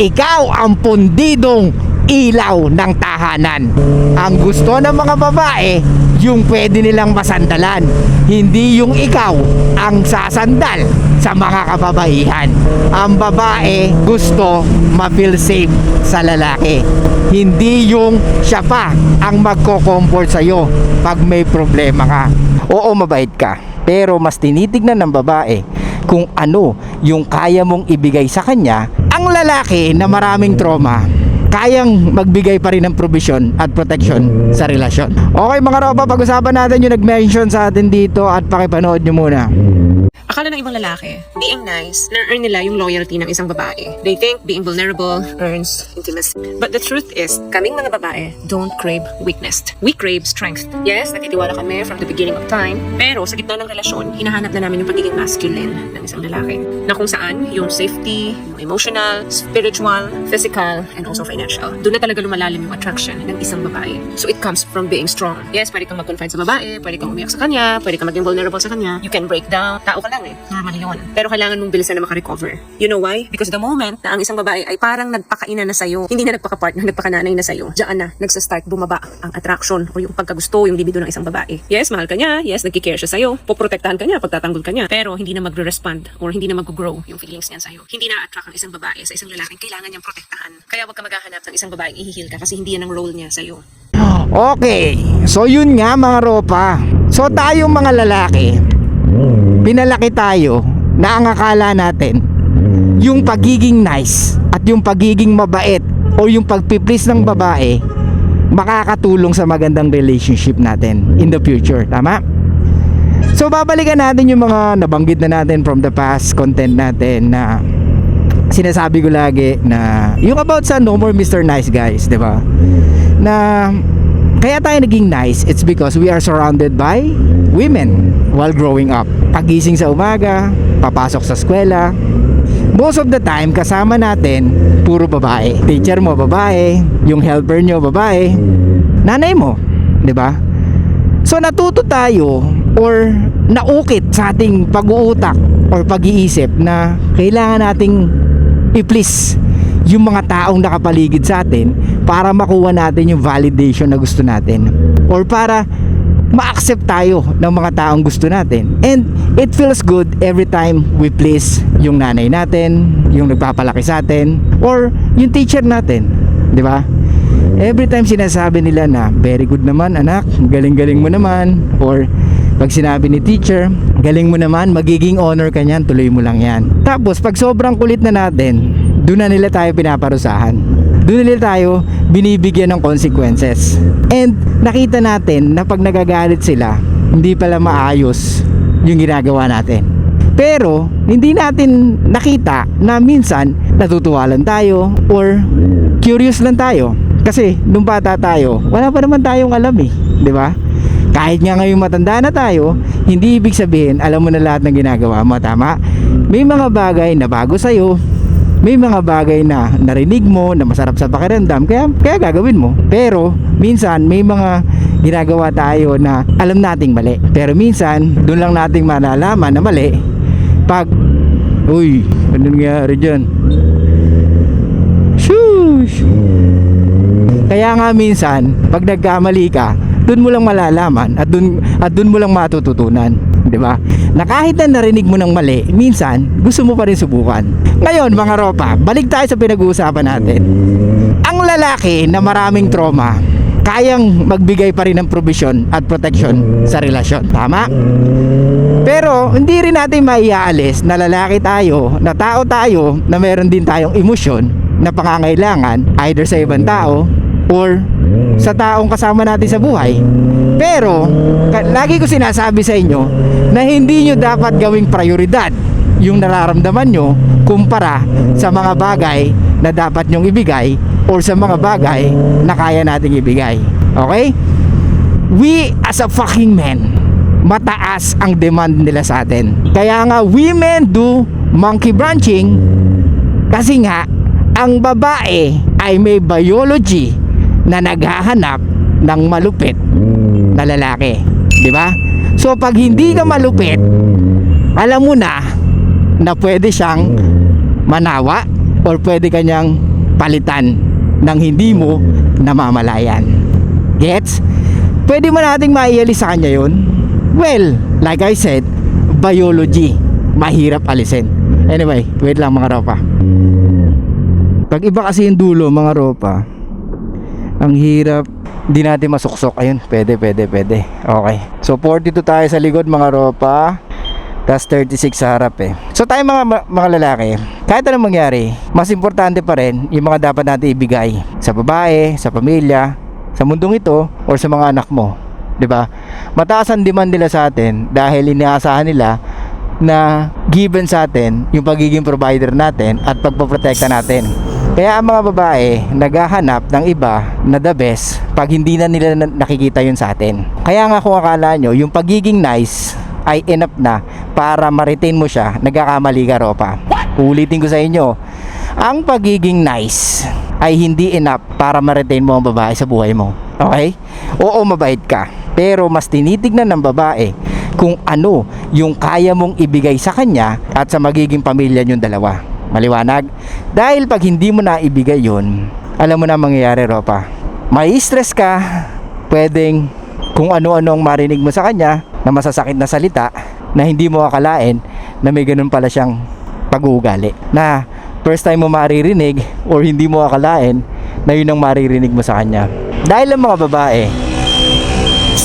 ikaw ang pundidong ilaw ng tahanan. Ang gusto ng mga babae, yung pwede nilang masandalan, hindi yung ikaw ang sasandal sa mga kababaihan. Ang babae gusto ma-feel safe sa lalaki, hindi yung siya pa ang magko-comfort sa'yo pag may problema ka. Oo, mabait ka, pero mas tinitignan ng babae kung ano yung kaya mong ibigay sa kanya. Ang lalaki na maraming trauma, kayang magbigay pa rin ng provision at protection sa relasyon. Okay mga ropa, pag-usapan natin yung nag-mention sa atin dito at pakipanood nyo muna. Akala ng ibang lalaki, being nice, na-earn nila yung loyalty ng isang babae. They think being vulnerable earns intimacy. But the truth is, kaming mga babae don't crave weakness. We crave strength. Yes, natitiwala kami from the beginning of time, pero sa gitna ng relasyon, hinahanap na namin yung pagiging masculine ng isang lalaki. Na kung saan, yung safety, yung emotional, spiritual, physical, and also financial. Doon na talaga lumalalim yung attraction ng isang babae. So it comes from being strong. Yes, pwede kang mag-confide sa babae, pwede kang umiyak sa kanya, pwede kang maging vulnerable sa kanya. You can break down. Tao ka lang eh. Normal yun. Pero kailangan mong bilisan na makarecover. You know why? Because the moment na ang isang babae ay parang nagpakaina na sa'yo, hindi na nagpaka-partner, nagpakananay na sa'yo, diyan na nagsa-start bumaba ang attraction o yung pagkagusto, yung libido ng isang babae. Yes, mahal ka niya. Yes, nagkikare siya sa'yo. Poprotektahan ka niya, pagtatanggol ka niya. Pero hindi na magre-respond or hindi na mag-grow yung feelings niya sa'yo. Hindi na attract ang isang babae sa isang lalaking kailangan niyang protektahan. Kaya wag ka maghahanap ng isang babaeng ihihil ka kasi hindi yan ang role niya sa'yo. Okay, so yun nga mga ropa. So tayong mga lalaki, pinalaki tayo na ang akala natin yung pagiging nice at yung pagiging mabait o yung pagpiplease ng babae makakatulong sa magandang relationship natin in the future, tama? So babalikan natin yung mga nabanggit na natin from the past content natin na sinasabi ko lagi na yung about sa No More Mr. Nice Guys, di ba? Na kaya tayo naging nice, it's because we are surrounded by women while growing up. Pagising sa umaga, papasok sa eskwela, most of the time kasama natin puro babae. Teacher mo babae, yung helper nyo babae, nanay mo, di ba? So natuto tayo or naukit sa ating pag-uutak or pag-iisip na kailangan nating i-please yung mga taong nakapaligid sa atin para makuha natin yung validation na gusto natin or para ma-accept tayo ng mga taong gusto natin. And it feels good every time we please yung nanay natin, yung nagpapalaki sa atin, or yung teacher natin, di ba? Every time sinasabi nila na very good naman anak, galing-galing mo naman, or pag sinabi ni teacher, galing mo naman, magiging honor ka niyan, tuloy mo lang yan. Tapos pag sobrang kulit na natin, doon na nila tayo pinaparusahan. Doon nila tayo binibigyan ng consequences. And nakita natin na pag nagagalit sila, hindi pala maayos yung ginagawa natin. Pero hindi natin nakita na minsan natutuwa lang tayo or curious lang tayo. Kasi nung bata tayo, wala pa naman tayong alam eh, di ba? Kahit nga ngayong matanda na tayo, hindi ibig sabihin alam mo na lahat ng ginagawa mo, tama? May mga bagay na bago sa'yo, may mga bagay na narinig mo na masarap sa pakiramdam, kaya gagawin mo. Pero minsan may mga ginagawa tayo na alam nating mali, pero minsan doon lang nating malalaman na mali pag uy, ano nangyari dyan? Shush! Kaya nga minsan pag nagkamali ka, doon mo lang malalaman at doon mo lang matututunan, di ba? Na kahit na narinig mo ng mali, minsan gusto mo pa rin subukan. Ngayon mga ropa, balik tayo sa pinag-uusapan natin. Ang lalaki na maraming trauma, kayang magbigay pa rin ng provision at protection sa relasyon, tama? Pero hindi rin natin maiaalis na lalaki tayo, na tao tayo, na meron din tayong emosyon na pangangailangan either sa ibang tao or sa taong kasama natin sa buhay. Pero lagi ko sinasabi sa inyo na hindi nyo dapat gawing prioridad yung nararamdaman nyo kumpara sa mga bagay na dapat nyong ibigay or sa mga bagay na kaya nating ibigay. Okay? We as a fucking men, mataas ang demand nila sa atin. Kaya nga women do monkey branching kasi nga ang babae ay may biology na naghahanap ng malupit na lalaki, di ba? So pag hindi ka malupit, alam mo na pwede siyang manawa or pwede kanyang palitan ng hindi mo namamalayan. Gets? Pwede mo nating maialis sa kanya yun? Well, like I said, biology, mahirap alisin. Anyway, wait lang mga ropa. Pag iba kasi yung dulo mga ropa, ang hirap, hindi natin masuksok. Ayun, pwede. Okay. So 42 tayo sa likod mga ropa, tas 36 sa harap eh. So tayo mga lalaki, kahit anong mangyari, mas importante pa rin yung mga dapat natin ibigay sa babae, sa pamilya, sa mundong ito, or sa mga anak mo. 'Di ba? Mataas ang demand nila sa atin dahil inaasahan nila na given sa atin yung pagiging provider natin at pagpoprotekta natin. Kaya ang mga babae naghahanap ng iba na the best pag hindi na nila nakikita yun sa atin. Kaya nga kung akala nyo yung pagiging nice ay enough na para ma-retain mo siya, nagkakamali ka ropa. Ulitin ko sa inyo, ang pagiging nice ay hindi enough para ma-retain mo ang babae sa buhay mo. Okay? Oo, mabait ka, pero mas tinitignan ng babae kung ano yung kaya mong ibigay sa kanya at sa magiging pamilya nyong dalawa. Maliwanag? Dahil pag hindi mo na ibigay yun, alam mo na mangyayari ropa. May stress ka, pwedeng kung ano-ano ang marinig mo sa kanya na masasakit na salita na hindi mo akalain na may ganun pala siyang pag-uugali. Na first time mo maririnig or hindi mo akalain na yun ang maririnig mo sa kanya. Dahil ang mga babae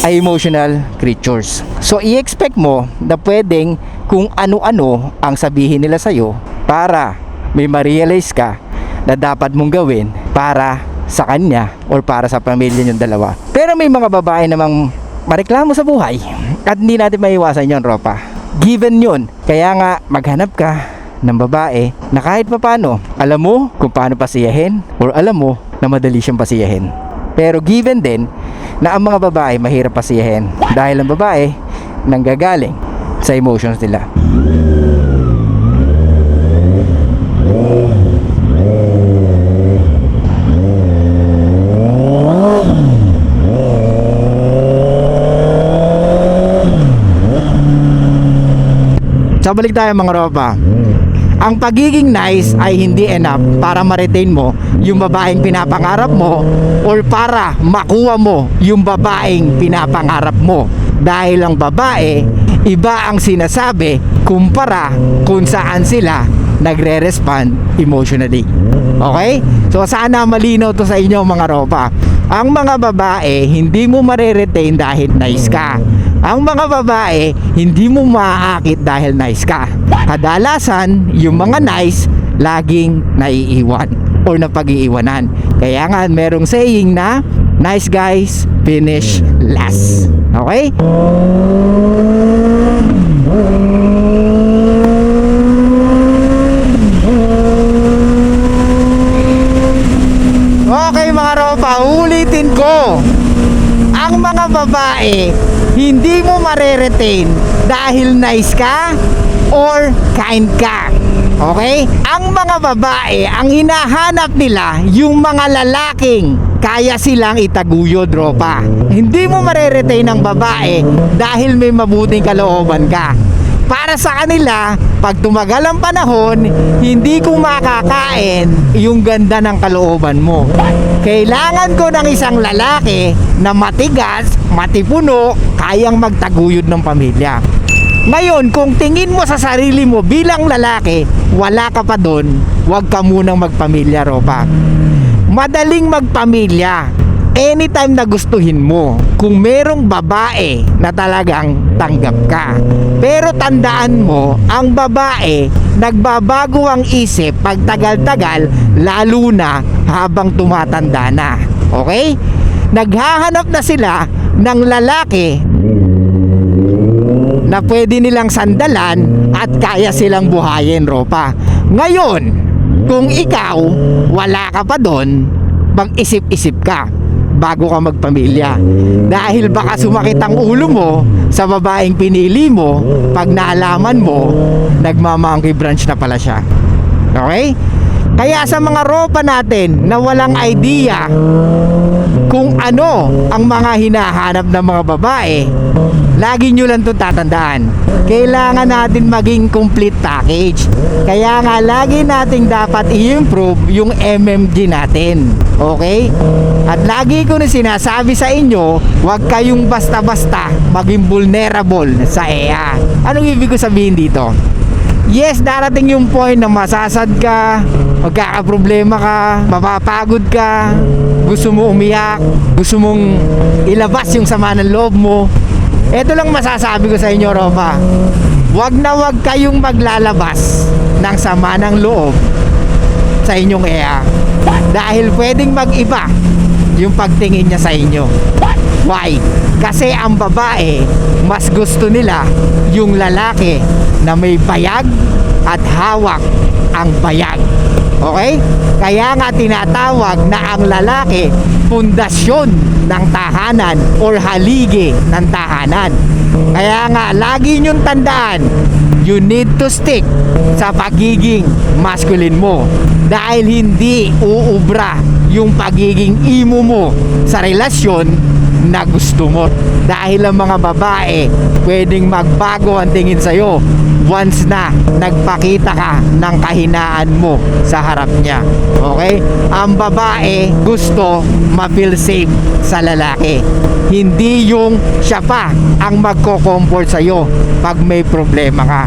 ay emotional creatures. So i-expect mo na pwedeng kung ano-ano ang sabihin nila sa'yo para may ma-realize ka na dapat mong gawin para sa kanya or para sa pamilya niyong dalawa. Pero may mga babae namang mareklamo sa buhay at hindi natin maiwasan yon ropa. Given yun. Kaya nga maghanap ka ng babae na kahit papano alam mo kung paano pasiyahin or alam mo na madali siyang pasiyahin. Pero given din na ang mga babae mahirap pasiyahin dahil ang babae nanggagaling sa emotions nila. So balik tayo mga ropa. Ang pagiging nice ay hindi enough para ma-retain mo yung babaeng pinapangarap mo or para makuha mo yung babaeng pinapangarap mo. Dahil ang babae, iba ang sinasabi kumpara kung saan sila nagre-respond emotionally. Okay? So sana malinaw to sa inyo mga ropa. Ang mga babae, hindi mo mare-retain dahil nice ka. Ang mga babae, hindi mo maaakit dahil nice ka. Kadalasan, yung mga nice, laging naiiwan or napag-iiwanan. Kaya nga, merong saying na, nice guys, finish last. Okay? Okay mga ropa, ulitin ko. Ang mga babae, hindi mo mare-retain dahil nice ka or kind ka. Okay? Ang mga babae, ang hinahanap nila yung mga lalaking kaya silang itaguyod ropa. Hindi mo mare-retain ang babae dahil may mabuting kalooban ka. Para sa kanila, pag tumagal ang panahon, hindi ko makakain yung ganda ng kalooban mo. Kailangan ko ng isang lalaki na matigas, matipuno, kayang magtaguyod ng pamilya. Ngayon, kung tingin mo sa sarili mo bilang lalaki, wala ka pa doon, huwag ka munang magpamilya, ropa. Madaling magpamilya anytime na gustuhin mo kung merong babae na talagang tanggap ka. Pero tandaan mo, ang babae nagbabago ang isip pag tagal-tagal, lalo na habang tumatanda na. Okay? Naghahanap na sila ng lalaki na pwede nilang sandalan at kaya silang buhayin, ropa. Ngayon, kung ikaw wala ka pa doon, mag-isip-isip ka bago ka magpamilya. Dahil baka sumakit ang ulo mo sa babaeng pinili mo pag naalaman mo nagma-monkey branch na pala siya. Okay? Kaya sa mga ropa natin na walang idea kung ano ang mga hinahanap ng mga babae, lagi nyo lang itong tatandaan. Kailangan natin maging complete package. Kaya nga lagi nating dapat i-improve yung MMG natin. Okay? At lagi ko na sinasabi sa inyo, huwag kayong basta-basta maging vulnerable sa EA. Anong ibig ko sabihin dito? Yes, darating yung point na masasad ka, magkakaproblema ka, mapapagod ka, gusto mo umiyak, gusto mong ilabas yung sama ng loob mo. Ito lang masasabi ko sa inyo, Ropa. Wag na wag kayong maglalabas ng sama ng loob sa inyong EA. Dahil pwedeng mag-iba yung pagtingin niya sa inyo. Why? Kasi ang babae, mas gusto nila yung lalaki na may bayag at hawak ang bayag. Okay? Kaya nga tinatawag na ang lalaki pundasyon ng tahanan or haligi ng tahanan. Kaya nga lagi niyong tandaan, you need to stick sa pagiging masculine mo dahil hindi uubra yung pagiging imo mo sa relasyon na gusto mo. Dahil ang mga babae pwedeng magbago ang tingin sa'yo once na nagpakita ka ng kahinaan mo sa harap niya. Okay? Ang babae gusto ma-feel safe sa lalaki. Hindi yung siya pa ang magko-comfort sa'yo pag may problema ka.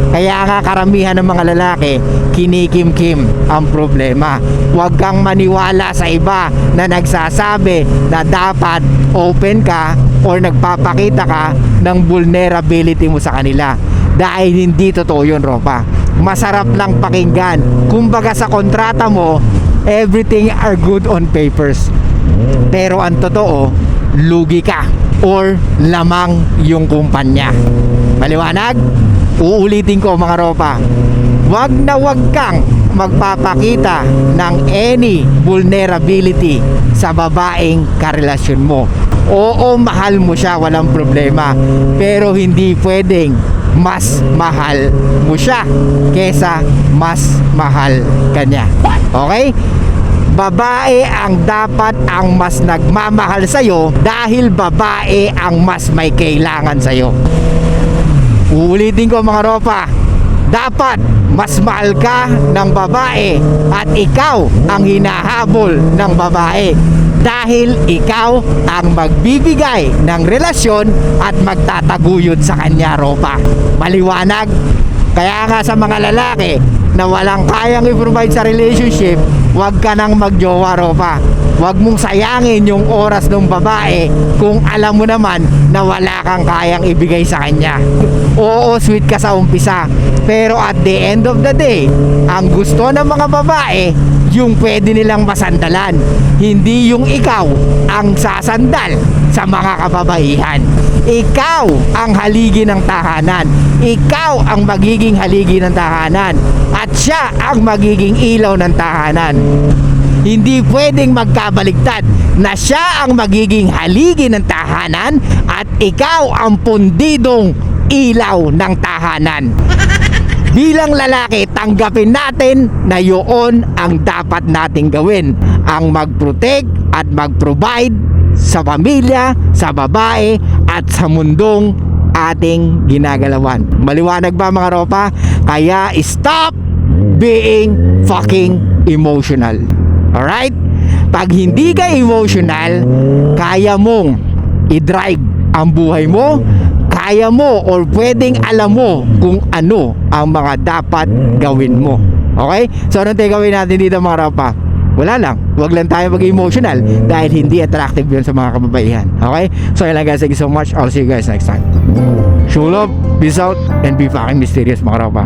Kaya nga karamihan ng mga lalaki kinikim-kim ang problema. Huwag kang maniwala sa iba na nagsasabi na dapat open ka or nagpapakita ka ng vulnerability mo sa kanila. Dahil hindi totoo yun, Ropa. Masarap lang pakinggan. Kumbaga sa kontrata mo, everything are good on papers. Pero ang totoo, lugi ka or lamang yung kumpanya. Maliwanag? Uulitin ko, mga Ropa. Wag na wag kang magpapakita ng any vulnerability sa babaeng karelasyon mo. Oo, mahal mo siya, walang problema. Pero hindi pwedeng mas mahal mo siya kesa mas mahal ka niya. Okay? Babae ang dapat ang mas nagmamahal sa'yo dahil babae ang mas may kailangan sa'yo. Uulitin ko, mga Ropa. Dapat mas mahal ka ng babae at ikaw ang hinahabol ng babae dahil ikaw ang magbibigay ng relasyon at magtataguyod sa kanya, Ropa. Maliwanag? Kaya nga sa mga lalaki na walang kayang i-provide sa relationship, huwag ka nang magjowa, Ropa. Huwag mong sayangin yung oras ng babae kung alam mo naman na wala kang kayang ibigay sa kanya. Oo, sweet ka sa umpisa, pero at the end of the day, ang gusto ng mga babae, yung pwede nilang masandalan, hindi yung ikaw ang sasandal sa mga kababaihan. Ikaw ang haligi ng tahanan. Ikaw ang magiging haligi ng tahanan. At siya ang magiging ilaw ng tahanan. Hindi pwedeng magkabaligtad na siya ang magiging haligi ng tahanan at ikaw ang pundidong ilaw ng tahanan. Bilang lalaki, tanggapin natin na yun ang dapat nating gawin. Ang mag-protect at mag-provide sa pamilya, sa babae, at sa mundong ating ginagalawan. Maliwanag ba, mga Ropa? Kaya stop being fucking emotional. Alright? Pag hindi ka emotional, kaya mong i-drive ang buhay mo, kaya mo or pwedeng alam mo kung ano ang mga dapat gawin mo. Okay? So anong gawin natin dito, mga Ropa? Wala lang. Huwag lang tayo mag-emotional dahil hindi attractive yun sa mga kababaihan. Okay? So yun lang, guys. Thank you so much. I'll see you guys next time. Show love, peace out, and be fucking mysterious, mga Ropa.